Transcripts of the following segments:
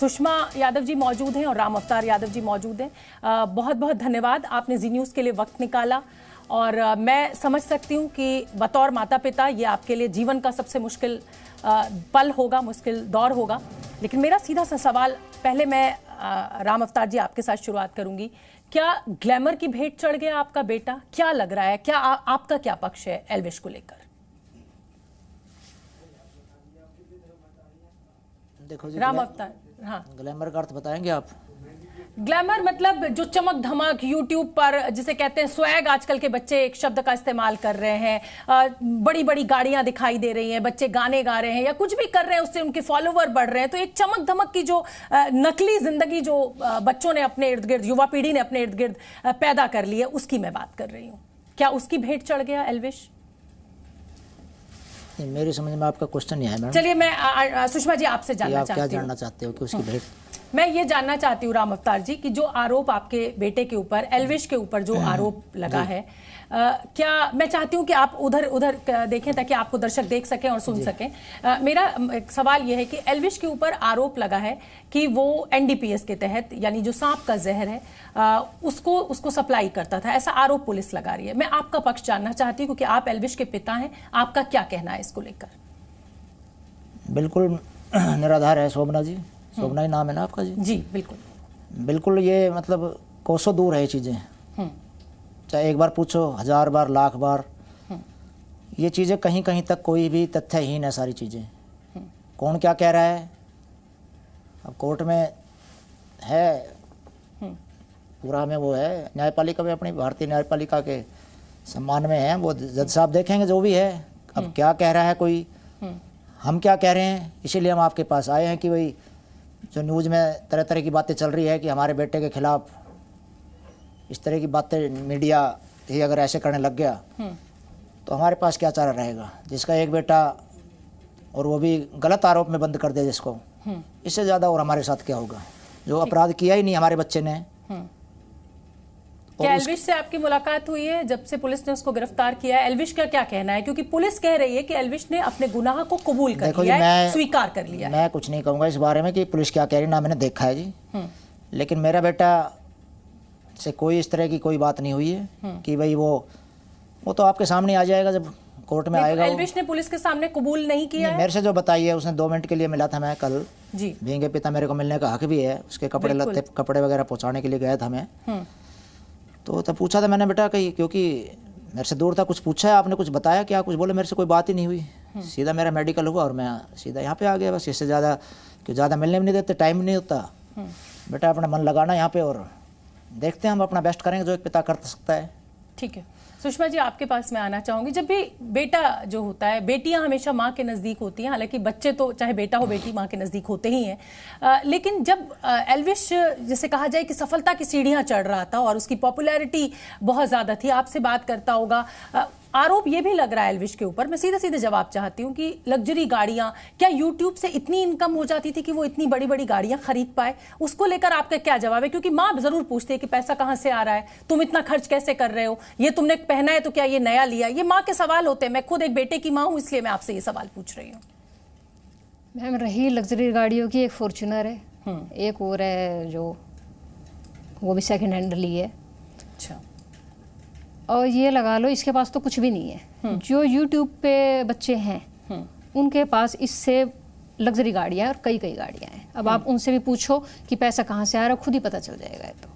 सुषमा यादव जी मौजूद हैं और राम अवतार यादव जी मौजूद हैं। बहुत बहुत धन्यवाद, आपने जी न्यूज़ के लिए वक्त निकाला। और मैं समझ सकती हूँ कि बतौर माता पिता ये आपके लिए जीवन का सबसे मुश्किल पल होगा, मुश्किल दौर होगा। लेकिन मेरा सीधा सा सवाल, पहले मैं राम अवतार जी आपके साथ शुरुआत करूंगी। क्या ग्लैमर की भेंट चढ़ गया आपका बेटा? क्या लग रहा है, क्या आपका क्या पक्ष है एल्विश को लेकर? देखो जी, राम अवतार, हाँ, ग्लैमर का अर्थ बताएंगे आप? ग्लैमर मतलब जो चमक धमक यूट्यूब पर जिसे कहते हैं स्वैग, आजकल के बच्चे एक शब्द का इस्तेमाल कर रहे हैं। बड़ी बड़ी गाड़ियां दिखाई दे रही हैं, बच्चे गाने गा रहे हैं या कुछ भी कर रहे हैं, उससे उनके फॉलोवर बढ़ रहे हैं। तो एक चमक धमक की जो नकली जिंदगी जो बच्चों ने अपने इर्द गिर्द, युवा पीढ़ी ने अपने इर्द गिर्द पैदा कर ली है, उसकी मैं बात कर रही हूँ। क्या उसकी भेंट चढ़ गया एल्विश? मेरी समझ में आपका क्वेश्चन नहीं आया मैडम। चलिए मैं सुषमा जी आपसे जानना चाहती हूँ, क्या जानना चाहते हो कि उसकी भेंट? मैं ये जानना चाहती हूँ राम अवतार जी कि जो आरोप आपके बेटे के ऊपर, एल्विश के ऊपर जो आरोप लगा है, क्या मैं चाहती हूँ कि आप उधर देखें ताकि आपको दर्शक देख सकें और सुन सकें। मेरा एक सवाल यह है कि एल्विश के ऊपर आरोप लगा है कि वो एनडीपीएस के तहत, यानी जो सांप का जहर है, उसको सप्लाई करता था, ऐसा आरोप पुलिस लगा रही है। मैं आपका पक्ष जानना चाहती हूँ क्योंकि आप एल्विश के पिता हैं, आपका क्या कहना है इसको लेकर? बिल्कुल निराधार है शोभना जी, शोभना ही नाम है ना आपका जी? जी बिल्कुल बिल्कुल। ये मतलब कोसों दूर है ये चीज़ें, चाहे एक बार पूछो, 1000 बार, लाख बार, ये चीज़ें कहीं कहीं तक कोई भी तथ्यहीन है सारी चीज़ें। कौन क्या कह रहा है अब कोर्ट में है, पूरा में वो है, न्यायपालिका में, अपनी भारतीय न्यायपालिका के सम्मान में है, वो जज साहब देखेंगे जो भी है। अब क्या कह रहा है कोई, हम क्या कह रहे हैं, इसीलिए हम आपके पास आए हैं कि भाई जो न्यूज़ में तरह तरह की बातें चल रही है कि हमारे बेटे के खिलाफ इस तरह की बातें, मीडिया ही अगर ऐसे करने लग गया तो हमारे पास क्या चारा रहेगा? जिसका एक बेटा और वो भी गलत आरोप में बंद कर दे जिसको, इससे ज़्यादा और हमारे साथ क्या होगा? जो अपराध किया ही नहीं हमारे बच्चे ने। क्या एल्विश से आपकी मुलाकात हुई है जब से पुलिस ने उसको गिरफ्तार किया है? एल्विश का क्या कहना है, क्योंकि पुलिस कह रही है कि एल्विश ने अपने गुनाह को कबूल कर लिया है, स्वीकार कर लिया है। मैं कुछ नहीं कहूँगा इस बारे में कि पुलिस क्या कह रही है, ना मैंने देखा है जी। लेकिन मेरा बेटा से कोई इस तरह की कोई बात नहीं हुई है कि भाई वो तो आपके सामने आ जाएगा जब कोर्ट में आएगा। एल्विश ने पुलिस के सामने कबूल नहीं किया है? मेरे से जो बताई है, उसने 2 मिनट के लिए मिला था, मैं कल जी, भींगे पिता मेरे को मिलने का हक भी है, उसके कपड़े लत्ते, कपड़े वगैरह पहुँचाने के लिए गया था मैं। तो तब पूछा था मैंने, बेटा कहीं, क्योंकि मेरे से दूर था, कुछ पूछा है आपने, कुछ बताया क्या? कुछ बोले, मेरे से कोई बात ही नहीं हुई। सीधा मेरा मेडिकल हुआ और मैं सीधा यहाँ पे आ गया, बस। इससे ज़्यादा क्यों, ज़्यादा मिलने भी नहीं देते, टाइम नहीं होता। बेटा अपना मन लगाना यहाँ पे और देखते हैं, हम अपना बेस्ट करेंगे जो एक पिता कर सकता है। ठीक है सुषमा जी, आपके पास मैं आना चाहूंगी। जब भी बेटा जो होता है, बेटियां हमेशा माँ के नज़दीक होती हैं, हालांकि बच्चे तो चाहे बेटा हो बेटी माँ के नज़दीक होते ही हैं। लेकिन जब एल्विश, जैसे कहा जाए कि सफलता की सीढ़ियां चढ़ रहा था और उसकी पॉपुलैरिटी बहुत ज़्यादा थी, आपसे बात करता होगा, आरोप ये भी लग रहा है एल्विश के ऊपर, मैं सीधे सीधे जवाब चाहती हूँ, कि लग्जरी गाड़ियां, क्या यूट्यूब से इतनी इनकम हो जाती थी कि वो इतनी बड़ी बड़ी गाड़ियां खरीद पाए? उसको लेकर आपका क्या जवाब है? क्योंकि माँ जरूर पूछती है कि पैसा कहाँ से आ रहा है, तुम इतना खर्च कैसे कर रहे हो, ये तुमने पहना है तो क्या ये नया लिया? ये माँ के सवाल होते हैं। मैं खुद एक बेटे की माँ हूँ, इसलिए मैं आपसे ये सवाल पूछ रही हूँ। मैम, रही लग्जरी गाड़ियों की, एक फॉर्च्यूनर है, एक और है जो वो भी सेकंड हैंड ली है। अच्छा। और ये लगा लो इसके पास तो कुछ भी नहीं है। जो यूट्यूब पे बच्चे हैं उनके पास इससे लग्जरी गाड़ियाँ और कई गाड़ियाँ हैं। अब आप उनसे भी पूछो कि पैसा कहाँ से आ रहा है, खुद ही पता चल जाएगा। तो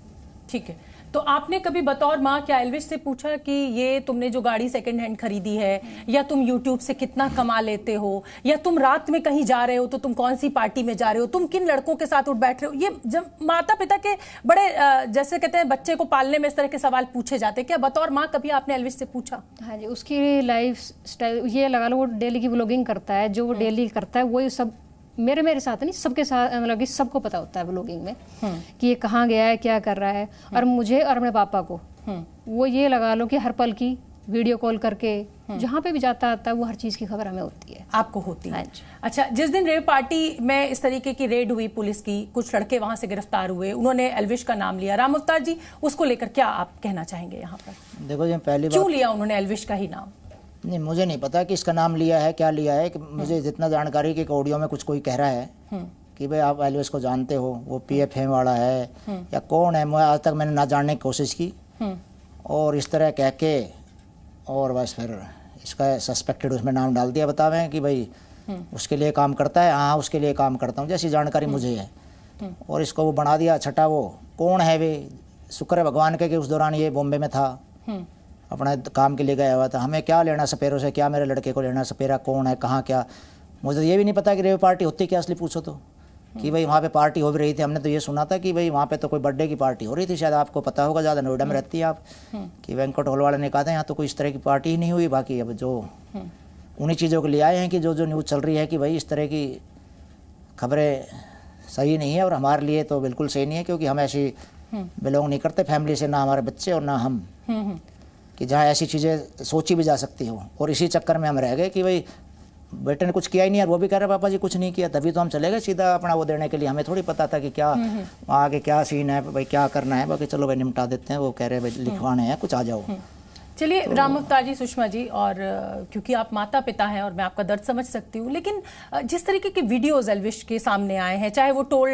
ठीक है, तो आपने कभी बतौर माँ क्या एल्विश से पूछा कि ये तुमने जो गाड़ी सेकंड हैंड खरीदी है, या तुम यूट्यूब से कितना कमा लेते हो, या तुम रात में कहीं जा रहे हो तो तुम कौन सी पार्टी में जा रहे हो, तुम किन लड़कों के साथ उठ बैठ रहे हो? ये जब माता पिता के बड़े जैसे कहते हैं बच्चे को पालने में इस तरह के सवाल पूछे जाते हैं, क्या बतौर माँ कभी आपने एल्विश से पूछा? हाँ जी, उसकी लाइफ स्टाइल ये लगा लो, वो डेली की व्लॉगिंग करता है, जो वो डेली करता है वही सब मेरे साथ नहीं, सबके साथ, मतलब कि सबको पता होता है व्लॉगिंग में कि ये कहाँ गया है, क्या कर रहा है। और मुझे और अपने पापा को वो ये लगा लो कि हर पल की वीडियो कॉल करके जहाँ पे भी जाता आता है वो हर चीज़ की खबर हमें होती है। आपको होती है? अच्छा, जिस दिन रेव पार्टी में इस तरीके की रेड हुई पुलिस की, कुछ लड़के वहां से गिरफ्तार हुए, उन्होंने एल्विश का नाम लिया, राम अवतार जी उसको लेकर क्या आप कहना चाहेंगे यहाँ पर? देखो जी, पहली क्यों लिया उन्होंने एल्विश का ही नाम? नहीं, मुझे नहीं पता कि इसका नाम लिया है, क्या लिया है। कि मुझे जितना जानकारी कि ऑडियो में कुछ कोई कह रहा है कि भाई आप एल्विस को जानते हो, वो PFM वाला है या कौन है, मैं आज तक मैंने ना जानने की कोशिश की। और इस तरह कह के और बस फिर इसका सस्पेक्टेड उसमें नाम डाल दिया, बतावें कि भाई उसके लिए काम करता है, हाँ उसके लिए काम करता हूँ, जैसी जानकारी मुझे है। और इसको वो बना दिया छठा, वो कौन है वे, शुक्र है भगवान के कि उस दौरान ये बॉम्बे में था, अपना काम के लिए गया हुआ था। हमें क्या लेना सपेरों से, क्या मेरे लड़के को लेना, सपेरा कौन है, कहाँ क्या, मुझे तो ये भी नहीं पता कि रेव पार्टी होती क्या असली पूछो तो, कि भाई वहाँ पे पार्टी हो भी रही थी। हमने तो ये सुना था कि भाई वहाँ पे तो कोई बर्थडे की पार्टी हो रही थी, शायद आपको पता होगा, ज़्यादा नोएडा में रहती है आप, कि वेंकट हॉल वाले ने कहा था यहाँ तो कोई इस तरह की पार्टी ही नहीं हुई। बाकी अब जो उन्हीं चीज़ों को ले आए हैं कि जो जो न्यूज़ चल रही है कि भाई इस तरह की खबरें सही नहीं है, और हमारे लिए तो बिल्कुल सही नहीं है, क्योंकि हम ऐसी बिलोंग नहीं करते फैमिली से, ना हमारे बच्चे और ना हम, कि जहाँ ऐसी चीज़ें सोची भी जा सकती हो। और इसी चक्कर में हम रह गए कि भाई बेटे ने कुछ किया ही नहीं, और वो भी कह रहे पापा जी कुछ नहीं किया, तभी तो हम चले गए सीधा अपना वो देने के लिए। हमें थोड़ी पता था कि क्या आगे क्या सीन है, भाई क्या करना है। बाकी चलो भाई निपटा देते हैं, वो कह रहे भाई लिखवाने हैं कुछ, आ जाओ। चलिए राम अवतार जी, सुषमा जी, और क्योंकि आप माता पिता हैं और मैं आपका दर्द समझ सकती हूँ, लेकिन जिस तरीके के वीडियोस एल्विश के सामने आए हैं, चाहे वो टोल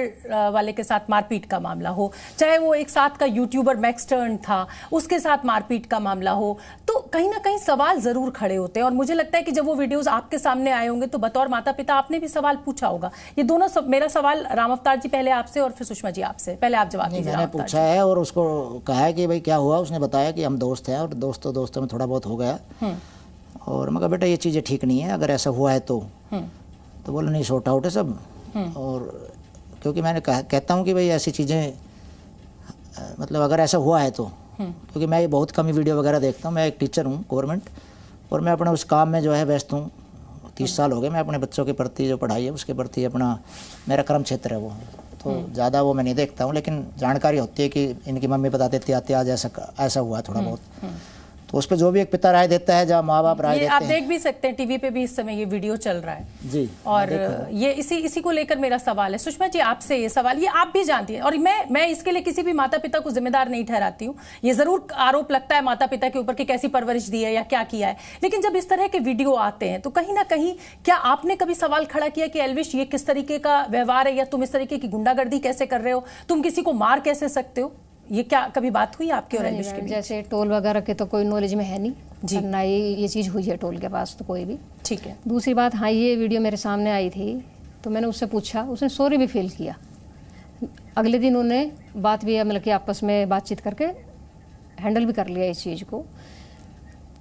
वाले के साथ मारपीट का मामला हो, चाहे वो एक साथ का यूट्यूबर मैक्स टर्न था उसके साथ मारपीट का मामला हो, तो कहीं ना कहीं सवाल जरूर खड़े होते हैं। और मुझे लगता है कि जब वो वीडियोज आपके सामने आए होंगे तो बतौर माता पिता आपने भी सवाल पूछा होगा। ये दोनों मेरा सवाल राम अवतार जी पहले आपसे और फिर सुषमा जी आपसे, पहले आप जवाब दीजिए। मैंने पूछा है और उसको कहा है कि भाई क्या हुआ, उसने बताया कि हम दोस्त हैं और दोस्तों में थोड़ा बहुत हो गया। और मैं कहा बेटा ये चीज़ें ठीक नहीं है, अगर ऐसा हुआ है तो बोले नहीं सॉर्ट आउट है सब। और क्योंकि मैंने कहता हूँ कि भाई ऐसी चीज़ें मतलब अगर ऐसा हुआ है तो, क्योंकि मैं ये बहुत कम ही वीडियो वगैरह देखता हूँ, मैं एक टीचर हूँ गवर्नमेंट, और मैं अपने उस काम में जो है व्यस्त हूँ। 30 साल हो गए मैं अपने बच्चों के प्रति, जो पढ़ाई है उसके प्रति अपना, मेरा कर्म क्षेत्र है वो, तो ज़्यादा वो मैं नहीं देखता हूँ, लेकिन जानकारी होती है कि इनकी मम्मी बता देती आती आज ऐसा हुआ थोड़ा बहुत, तो उस पर जो भी एक पिता राय देता है, जहाँ माँ बाप राय देते हैं। आप देख भी सकते हैं टीवी पे भी इस समय ये वीडियो चल रहा है जी, और ये इसी को लेकर मेरा सवाल है सुषमा जी आपसे। ये सवाल ये आप भी जानती हैं और मैं इसके लिए किसी भी माता पिता को जिम्मेदार नहीं ठहराती हूँ। ये जरूर आरोप लगता है माता पिता के ऊपर कि कैसी परवरिश दी है या क्या किया है, लेकिन जब इस तरह के वीडियो आते हैं तो कहीं ना कहीं क्या आपने कभी सवाल खड़ा किया कि एल्विश ये किस तरीके का व्यवहार है, या तुम इस तरीके की गुंडागर्दी कैसे कर रहे हो, तुम किसी को मार कैसे सकते हो? ये क्या कभी बात हुई आपके और एल्विश के बीच? जैसे टोल वगैरह के तो कोई नॉलेज में है नहीं जी, ना ये चीज़ हुई है टोल के पास तो कोई भी। ठीक है। दूसरी बात, हाँ ये वीडियो मेरे सामने आई थी तो मैंने उससे पूछा, उसने सॉरी भी फील किया। अगले दिन उन्हें बात भी मतलब कि आपस में बातचीत करके हैंडल भी कर लिया इस चीज़ को।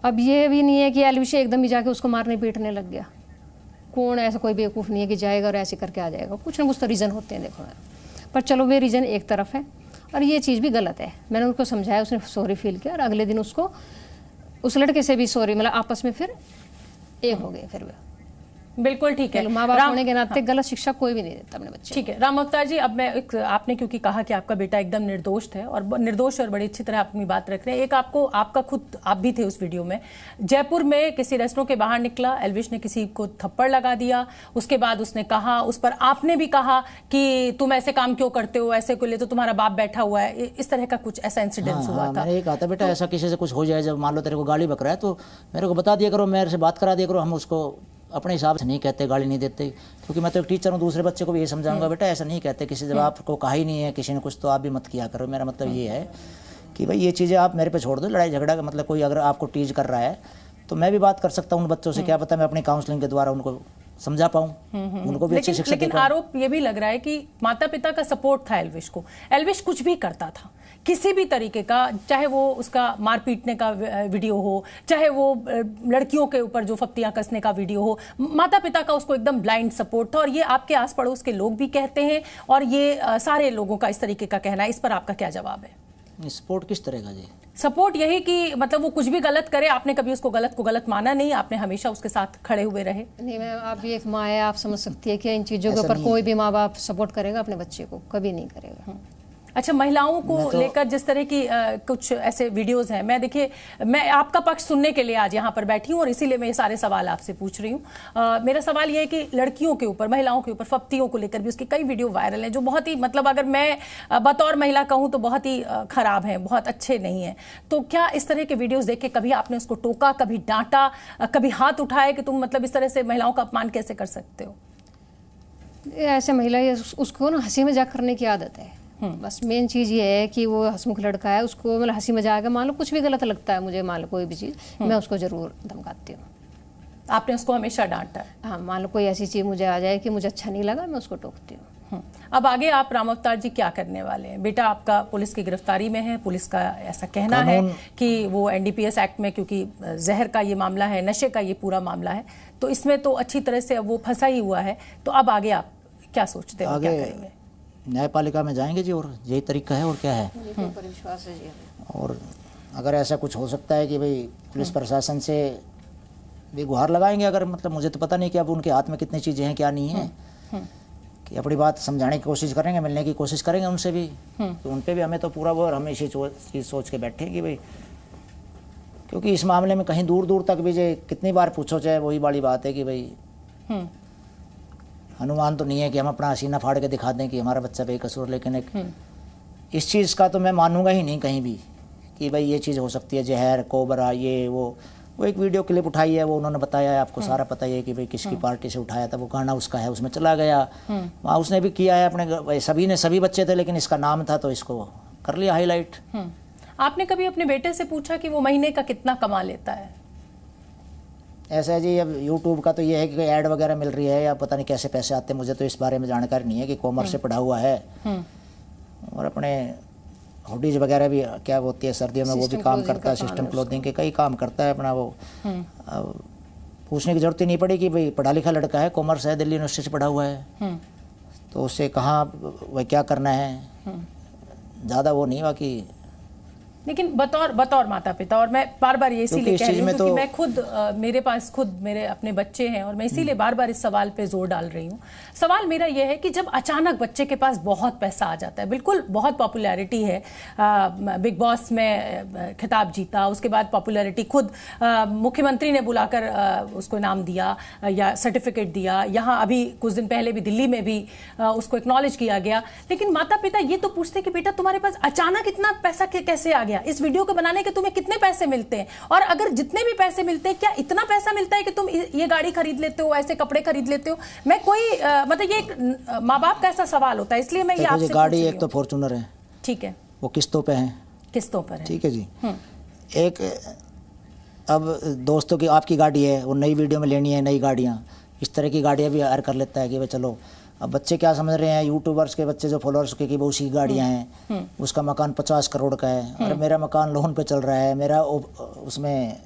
अब ये भी नहीं है कि एल्विश एकदम ही जाके उसको मारने पीटने लग गया। कौन ऐसा कोई बेवकूफ़ नहीं है कि जाएगा और ऐसे करके आ जाएगा, कुछ ना कुछ तो रीज़न होते हैं देखो। पर चलो वे रीज़न एक तरफ है और ये चीज़ भी गलत है। मैंने उनको समझाया, उसने सॉरी फील किया और अगले दिन उसको उस लड़के से भी सॉरी, मतलब आपस में फिर एक हो गए। फिर बिल्कुल ठीक है। माँ बाप होने के नाते गलत शिक्षा कोई भी नहीं देता अपने बच्चे। ठीक है राम अवतार जी, अब मैं आपने क्योंकि कहा कि आपका बेटा एकदम निर्दोष है और बड़ी अच्छी तरह अपनी बात रख रहे हैं। एक आपका खुद आप भी थे उस वीडियो में, जयपुर में किसी रेस्टोरेंट के बाहर निकला, एल्विश ने किसी को थप्पड़ लगा दिया, उसके बाद उसने कहा, उस पर आपने भी कहा कि तुम ऐसे काम क्यों करते हो, ऐसे को ले तो तुम्हारा बाप बैठा हुआ है, इस तरह का कुछ ऐसा इंसिडेंस हुआ था। मैंने ये कहा था बेटा ऐसा किसी से कुछ हो जाए, जब मान लो तेरे को गाली बक रहा है तो मेरे को बता दिया करो, मेरे से बात करा दिया करो, हम उसको अपने हिसाब से नहीं कहते, गाली नहीं देते। क्योंकि मैं तो एक टीचर हूँ, दूसरे बच्चे को भी ये समझाऊंगा बेटा ऐसा नहीं कहते किसी, जब आपको कहा ही नहीं है किसी ने कुछ तो आप भी मत किया करो। मेरा मतलब ये है कि भाई ये चीज़ें आप मेरे पे छोड़ दो, लड़ाई झगड़ा का मतलब कोई अगर आपको टीज कर रहा है तो मैं भी बात कर सकता हूँ उन बच्चों से, क्या पता मैं अपनी काउंसलिंग के द्वारा उनको समझा पाऊँ, उनको भी अच्छी शिक्षा दे पाऊँ। लेकिन आरोप ये भी लग रहा है कि माता पिता का सपोर्ट था एल्विश को, एल्विश कुछ भी करता था किसी भी तरीके का, चाहे वो उसका मार पीटने का वीडियो हो, चाहे वो लड़कियों के ऊपर जो फप्तियां कसने का वीडियो हो, माता पिता का उसको एकदम ब्लाइंड सपोर्ट था। और ये आपके आस पड़ोस के लोग भी कहते हैं और ये सारे लोगों का इस तरीके का कहना है। इस पर आपका क्या जवाब है? सपोर्ट किस तरह का जी? सपोर्ट यही कि मतलब वो कुछ भी गलत करे, आपने कभी उसको गलत को गलत माना नहीं, आपने हमेशा उसके साथ खड़े हुए रहे। नहीं मैं, आप भी एक माँ है, आप समझ सकती है कि इन चीज़ों के ऊपर कोई भी माँ बाप सपोर्ट करेगा अपने बच्चे को? कभी नहीं करेगा। अच्छा, महिलाओं को लेकर जिस तरह की कुछ ऐसे वीडियोस हैं, मैं आपका पक्ष सुनने के लिए आज यहाँ पर बैठी हूँ और इसीलिए मैं ये सारे सवाल आपसे पूछ रही हूँ। मेरा सवाल ये है कि लड़कियों के ऊपर, महिलाओं के ऊपर फप्तियों को लेकर भी उसके कई वीडियो वायरल हैं जो बहुत ही मतलब अगर मैं बतौर महिला कहूँ तो बहुत ही खराब हैं, बहुत अच्छे नहीं हैं। तो क्या इस तरह के वीडियोज देख के कभी आपने उसको टोका, कभी डांटा, कभी हाथ उठाया कि तुम मतलब इस तरह से महिलाओं का अपमान कैसे कर सकते हो? ऐसे महिला उसको ना हंसी मजाक करने की आदत है। बस मेन चीज़ ये है कि वो हंसमुख लड़का है, उसको मतलब हंसी मजाक है, मान लो कुछ भी गलत लगता है मुझे, मान लो कोई भी चीज़, मैं उसको ज़रूर धमकाती हूँ। आपने उसको हमेशा डांटा है? हाँ, मान लो कोई ऐसी चीज़ मुझे आ जाए कि मुझे अच्छा नहीं लगा, मैं उसको टोकती हूँ। अब आगे आप राम अवतार जी क्या करने वाले हैं? बेटा आपका पुलिस की गिरफ्तारी में है, पुलिस का ऐसा कहना है कि वो एनडीपीएस एक्ट में, क्योंकि जहर का ये मामला है, नशे का ये पूरा मामला है, तो इसमें तो अच्छी तरह से अब वो फंसा ही हुआ है। तो अब आगे आप क्या सोचते हैं, क्या करेंगे? न्यायपालिका में जाएंगे जी, और यही तरीका है और क्या है। विश्वास है जी। और अगर ऐसा कुछ हो सकता है कि भाई पुलिस प्रशासन से भी गुहार लगाएंगे, अगर मतलब मुझे तो पता नहीं कि अब उनके हाथ में कितनी चीज़ें हैं क्या नहीं है, कि अपनी बात समझाने की कोशिश करेंगे, मिलने की कोशिश करेंगे उनसे भी, तो उन पे भी हमें तो पूरा वो, और हम इसी चीज़ सोच के बैठे कि भाई, क्योंकि इस मामले में कहीं दूर दूर तक भी जो कितनी बार पूछो चाहे वही बड़ी बात है कि भाई अनुमान तो नहीं है कि हम अपना सीना फाड़ के दिखा दें कि हमारा बच्चा बेकसूर, लेकिन एक इस चीज़ का तो मैं मानूंगा ही नहीं कहीं भी कि भाई ये चीज़ हो सकती है, जहर, कोबरा, ये वो एक वीडियो क्लिप उठाई है, वो उन्होंने बताया है, आपको सारा पता ही है कि भाई किसकी पार्टी से उठाया था, वो गाना उसका है, उसमें चला गया, वहाँ उसने भी किया है अपने, सभी बच्चे थे, लेकिन इसका नाम था तो इसको कर लिया हाईलाइट। आपने कभी अपने बेटे से पूछा कि वो महीने का कितना कमा लेता है? ऐसा है जी, अब यूट्यूब का तो ये है कि ऐड वगैरह मिल रही है या पता नहीं कैसे पैसे आते हैं, मुझे तो इस बारे में जानकारी नहीं है कि कॉमर्स से पढ़ा हुआ है, और अपने हुडीज वगैरह भी क्या होती है सर्दियों में वो भी काम करता है, सिस्टम क्लोथिंग के कई काम करता है अपना वो। अब पूछने की जरूरत ही नहीं पड़ी कि भाई पढ़ा लिखा लड़का है, कॉमर्स है, दिल्ली यूनिवर्सिटी से पढ़ा हुआ है, तो उससे कहाँ वह क्या करना है, ज़्यादा वो नहीं बाकी। लेकिन बतौर माता पिता, और मैं बार बार ये इसीलिए कह रही हूँ क्योंकि मैं खुद मेरे पास मेरे अपने बच्चे हैं, और मैं इसीलिए बार बार इस सवाल पे जोर डाल रही हूँ। सवाल मेरा ये है कि जब अचानक बच्चे के पास बहुत पैसा आ जाता है, बिल्कुल बहुत पॉपुलैरिटी है, बिग बॉस में खिताब जीता, उसके बाद पॉपुलैरिटी खुद मुख्यमंत्री ने बुलाकर उसको इनाम दिया या सर्टिफिकेट दिया, यहाँ अभी कुछ दिन पहले भी दिल्ली में भी उसको एक्नॉलेज किया गया, लेकिन माता पिता ये तो पूछते कि बेटा तुम्हारे पास अचानक इतना पैसा कैसे आ गया, इस वीडियो को बनाने के तुम्हें कितने पैसे मिलते हैं, और अगर जितने भी पैसे मिलते हैं क्या इतना पैसा मिलता है कि तुम ये गाड़ी खरीद लेते हो, ऐसे कपड़े खरीद लेते हो? मैं कोई मतलब ये एक माँ बाप का ऐसा सवाल होता है, इसलिए मैं ये आपसे गाड़ी एक तो फॉर्च्यूनर है, ठीक है, वो किस्तों पे है, किस्तों पर है, ठीक है जी। एक अब दोस्तों की आपकी गाड़ी है, वो नई वीडियो में लेनी है, नई गाड़ियाँ, इस तरह की गाड़ियाँ भी हायर कर लेता है कि भाई चलो। अब बच्चे क्या समझ रहे हैं, यूट्यूबर्स के बच्चे जो फॉलोअर्स के कि वो उसी की गाड़ियाँ हैं, उसका मकान 50 करोड़ का है, और मेरा मकान लोन पे चल रहा है, मेरा उसमें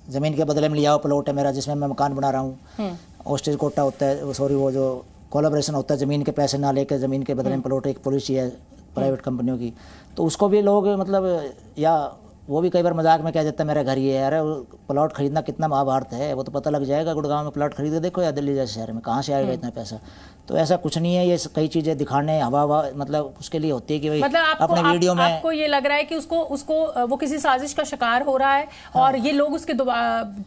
ज़मीन के बदले में लिया हुआ प्लॉट है मेरा, जिसमें मैं मकान बना रहा हूँ, ऑस्टेज कोटा होता है, सॉरी वो जो कोलैबोरेशन होता है, ज़मीन के पैसे ना लेकर ज़मीन के बदले में प्लॉट, एक पॉलिसी है प्राइवेट कंपनियों की, तो उसको भी लोग मतलब, या वो भी कई बार मजाक में कह देता है मेरा घर ही है, अरे प्लॉट खरीदना कितना महाभारत है, वो तो पता लग जाएगा, गुड़गांव में प्लॉट खरीद के देखो या दिल्ली जैसे शहर में, कहाँ से आएगा इतना पैसा। तो ऐसा कुछ नहीं है, ये कई चीज़ें दिखाने हवा मतलब उसके लिए होती है कि भाई मतलब अपने वीडियो में आपको ये लग रहा है कि उसको वो किसी साजिश का शिकार हो रहा है, और ये लोग उसके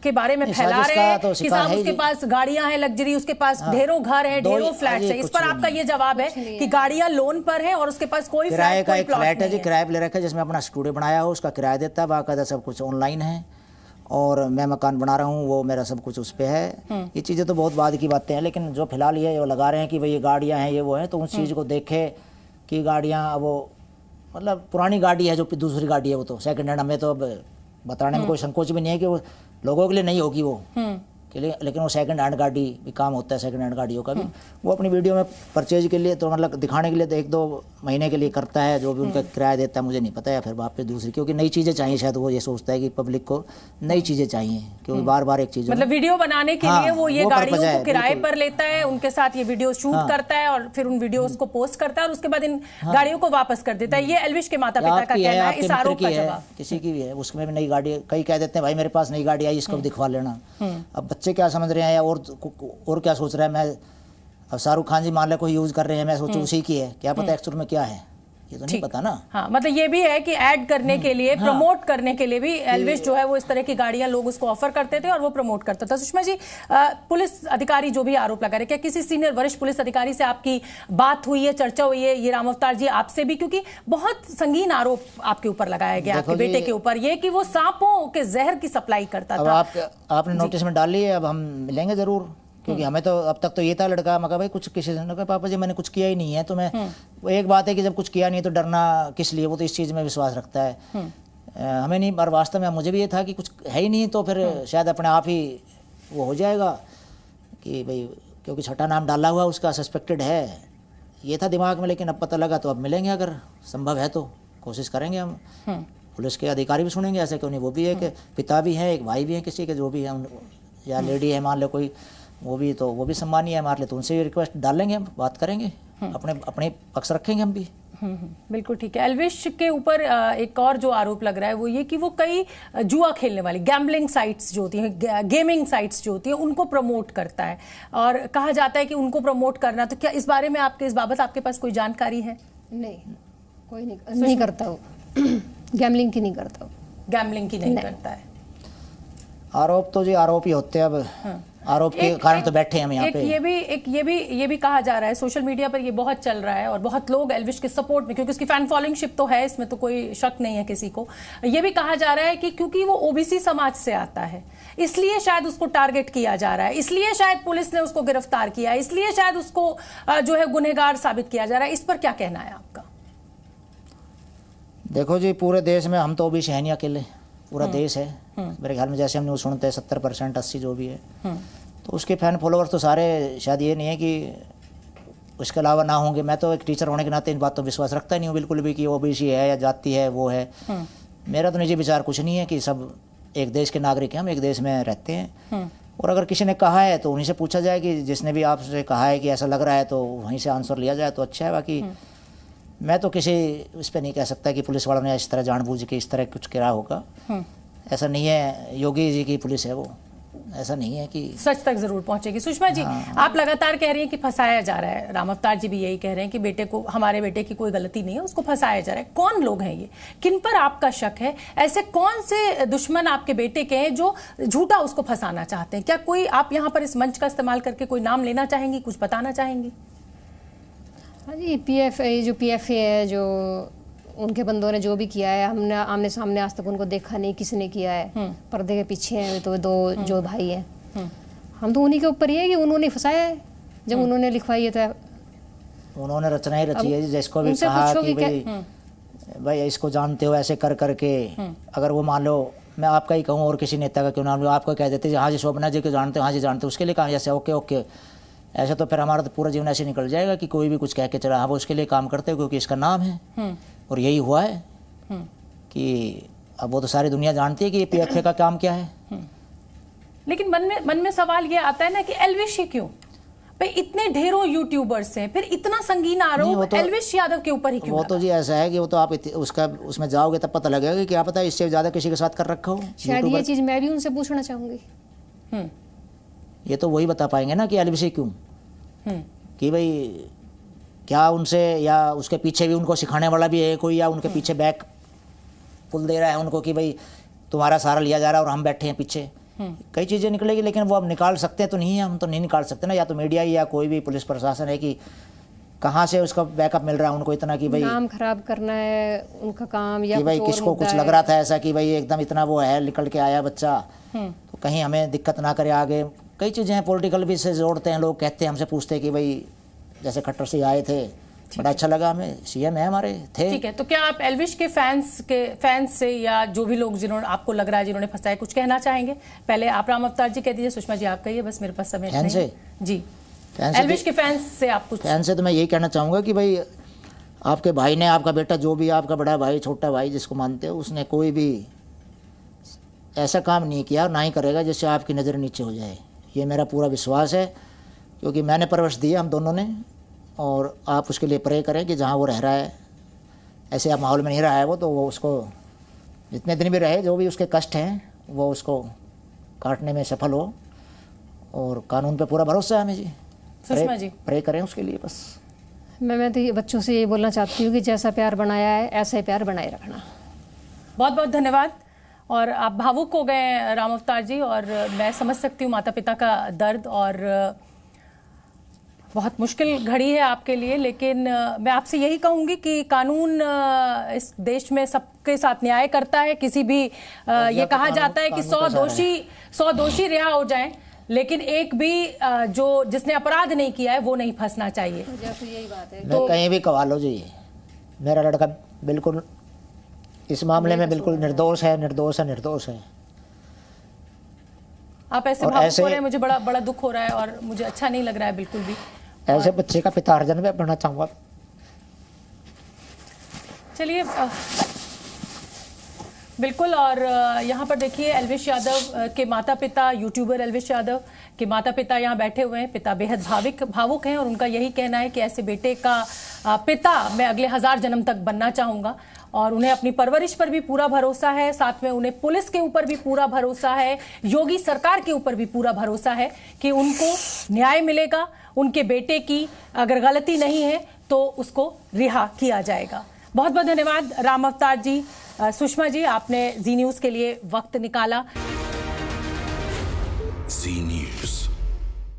के बारे में फैला रहे हैं कि साहब उसके पास गाड़ियां हैं लग्जरी, उसके पास ढेरों घर है, ढेरों फ्लैट्स है। इस पर आपका ये जवाब है कि गाड़ियां लोन पर है और उसके पास कोई किराए का एक फ्लैट है जी, किराए पे ले रखा है, जिसमें अपना स्टूडियो बनाया हो, उसका किराया देता है, बाकायदा सब कुछ ऑनलाइन है, और मैं मकान बना रहा हूँ, वो मेरा सब कुछ उस पे है। ये चीज़ें तो बहुत बाद की बातें हैं, लेकिन जो फिलहाल ये लगा रहे हैं कि भाई ये गाड़ियाँ हैं, ये वो हैं, तो उस चीज़ को देखे कि गाड़ियाँ वो मतलब पुरानी गाड़ी है जो दूसरी गाड़ी है, वो तो सेकंड हैंड, हमें तो अब बताने में कोई संकोच भी नहीं है कि वो लोगों के लिए नहीं होगी वो के लिए, लेकिन वो सेकंड हैंड गाड़ी भी काम होता है, सेकंड हैंड गाड़ियों का भी वो अपनी वीडियो में परचेज के लिए तो मतलब दिखाने के लिए तो 1-2 महीने के लिए करता है, जो भी उनका किराया देता है मुझे नहीं पता, या फिर वापस दूसरी, क्योंकि नई चीज़ें चाहिए, शायद वो ये सोचता है कि पब्लिक को नई चीज़ें चाहिए, क्योंकि बार बार एक चीज़ मतलब वीडियो बनाने के लिए वो ये गाड़ियों को किराए पर लेता है, उनके साथ ये वीडियो शूट करता है और फिर उन वीडियोस को पोस्ट करता है और उसके बाद इन गाड़ियों को वापस कर देता है। ये एल्विश के माता पिता का कहना है, इस आरोप का जवाब। किसी की भी है, उसमें भी नई गाड़ी, कई कह देते हैं भाई मेरे पास नई गाड़ी आई, इसको दिखवा लेना। अब बच्चे क्या समझ रहे हैं और क्या सोच रहा है, मैं अब शाहरुख खान जी मान ले कोई यूज कर रहे हैं, मैं सोचूं उसी की है, क्या पता एक्चुअल में क्या है, ये तो नहीं पता ना। हाँ, मतलब ये भी है कि ऐड करने के लिए, प्रमोट करने के लिए भी एल्विश जो है वो इस तरह की गाड़ियां लोग उसको ऑफर करते थे और वो प्रमोट करता था। सुषमा जी, पुलिस अधिकारी जो भी आरोप लगा रहे, क्या किसी सीनियर वरिष्ठ पुलिस अधिकारी से आपकी बात हुई है, चर्चा हुई है, ये राम अवतार जी आपसे भी, क्योंकि बहुत संगीन आरोप आपके ऊपर लगाया गया, आपके बेटे के ऊपर, ये कि वो सांपों के जहर की सप्लाई करता था। आपने नोटिस में डाली है, अब हम मिलेंगे जरूर, क्योंकि हमें तो अब तक तो ये था लड़का, मैं कहा भाई कुछ किसी ने कहा पापा जी मैंने कुछ किया ही नहीं है, तो मैं वो एक बात है कि जब कुछ किया नहीं है तो डरना किस लिए, वो तो इस चीज़ में विश्वास रखता है। हमें नहीं, और वास्तव में मुझे भी ये था कि कुछ है ही नहीं, तो फिर शायद अपने आप ही वो हो जाएगा कि भाई, क्योंकि छठा नाम डाला हुआ उसका सस्पेक्टेड है, ये था दिमाग में। लेकिन अब पता लगा तो अब मिलेंगे, अगर संभव है तो कोशिश करेंगे हम। पुलिस के अधिकारी भी सुनेंगे, ऐसे क्यों नहीं, वो भी एक पिता भी हैं, एक भाई भी हैं किसी के, जो भी हैं, या लेडी है मान लो कोई, वो भी तो वो भी सम्मानीय है हमारे लिए, तो उनसे भी रिक्वेस्ट डालेंगे, हम बात करेंगे, अपने पक्ष रखेंगे हम भी। बिल्कुल ठीक है। एल्विश के ऊपर एक और जो आरोप लग रहा है वो ये कि वो कई जुआ खेलने वाली गैम्बलिंग साइट्स जो होती हैं, गेमिंग साइट्स जो होती हैं, उनको प्रमोट करता है, और कहा जाता है कि उनको प्रमोट करना, तो क्या इस बारे में इस बाबत आपके पास कोई जानकारी है? नहीं, कोई नहीं करता हो। गैम्बलिंग की नहीं करता हो। गैम्बलिंग की नहीं करता है। आरोप तो जी आरोप ही होते हैं, अब आरोप के कारण तो बैठे हैं हम यहाँ पे। ये भी कहा जा रहा है, सोशल मीडिया पर ये बहुत चल रहा है, और बहुत लोग एल्विश के सपोर्ट में, क्योंकि उसकी फैन फॉलोइंगशिप तो है, इसमें तो कोई शक नहीं है किसी को। ये भी कहा जा रहा है कि क्योंकि वो ओबीसी समाज से आता है, इसलिए शायद उसको टारगेट किया जा रहा है, इसलिए शायद पुलिस ने उसको गिरफ्तार किया, इसलिए शायद उसको जो है गुनहगार साबित किया जा रहा है। इस पर क्या कहना है आपका? देखो जी, पूरे देश में हम तो ओबीसी हैं नहीं अकेले, पूरा देश है। मेरे ख्याल में जैसे हम न्यूज़ सुनते हैं 70% 80 जो भी है, तो उसके फैन फॉलोअर्स तो सारे, शायद ये नहीं है कि उसके अलावा ना होंगे। मैं तो एक टीचर होने के नाते इन बातों पर विश्वास रखता ही नहीं हूँ बिल्कुल भी कि ओबीसी है या जाति है वो है। मेरा तो निजी विचार कुछ नहीं है कि सब एक देश के नागरिक हैं, हम एक देश में रहते हैं। और अगर किसी ने कहा है तो उन्हीं से पूछा जाए कि जिसने भी आपसे कहा है कि ऐसा लग रहा है, तो वहीं से आंसर लिया जाए तो अच्छा है। बाकी मैं तो किसी इस पर नहीं कह सकता कि पुलिस वालों ने इस तरह जानबूझ के इस तरह कुछ किया होगा। ऐसा नहीं है, योगी जी की पुलिस है वो, ऐसा नहीं है कि सच तक जरूर पहुंचेगी। सुषमा जी, आप लगातार कह रही हैं कि फंसाया जा रहा है, राम अवतार जी भी यही कह रहे हैं कि बेटे को, हमारे बेटे की कोई गलती नहीं है, उसको फंसाया जा रहा है। कौन लोग हैं ये, किन पर आपका शक है? ऐसे कौन से दुश्मन आपके बेटे के हैं जो झूठा उसको फंसाना चाहते हैं? क्या कोई, आप यहाँ पर इस मंच का इस्तेमाल करके कोई नाम लेना चाहेंगी, कुछ बताना चाहेंगी? हाँ जी, पीएफए है, जो उनके बंदों ने जो भी किया है, हमने आमने सामने आज तक उनको देखा नहीं, किसी ने किया है। पर्दे के पीछे हैं तो दो जो भाई हैं, हम तो उन्हीं के ऊपर ही है कि उन्होंने फंसाया है। जब उन्होंने लिखवाई है तो उन्होंने रचना ही रची है, जिसको भी कहा कि भाई इसको जानते हो ऐसे कर करके, अगर वो मान लो मैं आपका ही कहूँ और किसी नेता का क्यों नाम लो, आपको कह देते हाँ जी शोभना जी को जानते हो, हाँ जी जानते हो, उसके लिए कहा जैसे ओके ओके, ऐसा तो फिर हमारा तो पूरा जीवन ऐसे निकल जाएगा कि कोई भी कुछ कह के चला, हाँ वो उसके लिए काम करते हो क्योंकि इसका नाम है। और यही हुआ है कि अब वो तो सारी दुनिया जानती है कि ये पीएफए का काम क्या है। लेकिन मन में सवाल ये आता है ना कि एल्विश ही क्यों? भाई इतने ढेरों यूट्यूबर्स हैं, फिर इतना संगीन आरोप तो एल्विश यादव के ऊपर ही क्यों? वो तो जी ऐसा है कि वो तो आप उसमें जाओगे तब पता लगेगा कि क्या पता इससे ज्यादा किसी के साथ कर रखा हो। शायद ये चीज मैं भी उनसे पूछना चाहूंगी। ये तो वही बता पाएंगे ना कि एल्विश ही क्यों, कि भाई क्या उनसे या उसके पीछे भी उनको सिखाने वाला भी है कोई, या उनके पीछे बैक पुल दे रहा है उनको कि भाई तुम्हारा सहारा लिया जा रहा है और हम बैठे हैं पीछे। कई चीज़ें निकलेगी, लेकिन वो अब निकाल सकते हैं तो नहीं है, हम तो नहीं निकाल सकते ना, या तो मीडिया या कोई भी पुलिस प्रशासन है कि कहाँ से उसका बैकअप मिल रहा है उनको इतना कि भाई नाम खराब करना है उनका काम, या कि भाई किसको कुछ लग रहा था ऐसा कि भाई एकदम इतना वो है निकल के आया बच्चा, तो कहीं हमें दिक्कत ना करे आगे। कई चीज़ें हैं, पॉलिटिकल भी से जोड़ते हैं लोग, कहते हैं हमसे पूछते हैं कि भाई जैसे खट्टर सिंह आए थे, बड़ा अच्छा लगा हमें, सीएम है हमारे थे। ठीक है, तो क्या आप एल्विश के फैंस से या जो भी लोग जिन्होंने आपको लग रहा है जिन्होंने फंसाया, कुछ कहना चाहेंगे? पहले आप राम अवतार जी कह दीजिए, सुषमा जी आप कहिए, बस मेरे पास समय नहीं है। जी, एल्विश के फैंस से आप कुछ? फैंस से तो मैं यही कहना चाहूँगा कि भाई आपके भाई ने, आपका बेटा जो भी, आपका बड़ा भाई छोटा भाई जिसको मानते हो, उसने कोई भी ऐसा काम नहीं किया, ना ही करेगा जिससे आपकी नज़र नीचे हो जाए। ये मेरा पूरा विश्वास है, क्योंकि मैंने परवरिश दी है हम दोनों ने, और आप उसके लिए प्रे करें कि जहाँ वो रह रहा है ऐसे आप माहौल में नहीं रहा है वो, तो वो उसको जितने दिन भी रहे, जो भी उसके कष्ट हैं वो उसको काटने में सफल हो, और कानून पे पूरा भरोसा है हमें जी। सुषमा जी प्रे करें उसके लिए बस। मैं तो बच्चों से ये बोलना चाहती हूँ कि जैसा प्यार बनाया है ऐसा ही प्यार बनाए रखना। बहुत बहुत धन्यवाद। और आप भावुक हो गए राम अवतार जी, और मैं समझ सकती हूँ माता पिता का दर्द, और बहुत मुश्किल घड़ी है आपके लिए, लेकिन मैं आपसे यही कहूंगी कि कानून इस देश में सबके साथ न्याय करता है। किसी भी ये कहा जाता है कि 100 दोषी रिहा हो जाएं, लेकिन एक भी जो जिसने अपराध नहीं किया है वो नहीं फंसना चाहिए। जैसे यही बात है। मैं कहीं भी कवा लो जी, मेरा लड़का बिल्कुल इस मामले में बिल्कुल निर्दोष है, निर्दोष है, निर्दोष है। आप ऐसे भावुक हो रहे हैं, मुझे बड़ा बड़ा दुख हो रहा है और मुझे अच्छा नहीं लग रहा है बिल्कुल भी। ऐसे बच्चे का पिता अर्जन में बनना चाहूँगा। चलिए बिल्कुल। और यहाँ पर देखिए एल्विश यादव के माता पिता, यूट्यूबर एल्विश यादव के माता पिता यहाँ बैठे हुए हैं। पिता बेहद भावुक हैं और उनका यही कहना है कि ऐसे बेटे का पिता मैं अगले 1000 जन्म तक बनना चाहूँगा। और उन्हें अपनी परवरिश पर भी पूरा भरोसा है, साथ में उन्हें पुलिस के ऊपर भी पूरा भरोसा है, योगी सरकार के ऊपर भी पूरा भरोसा है कि उनको न्याय मिलेगा। उनके बेटे की अगर गलती नहीं है तो उसको रिहा किया जाएगा। बहुत बहुत धन्यवाद राम अवतार जी, सुषमा जी, आपने जी न्यूज़ के लिए वक्त निकाला। जी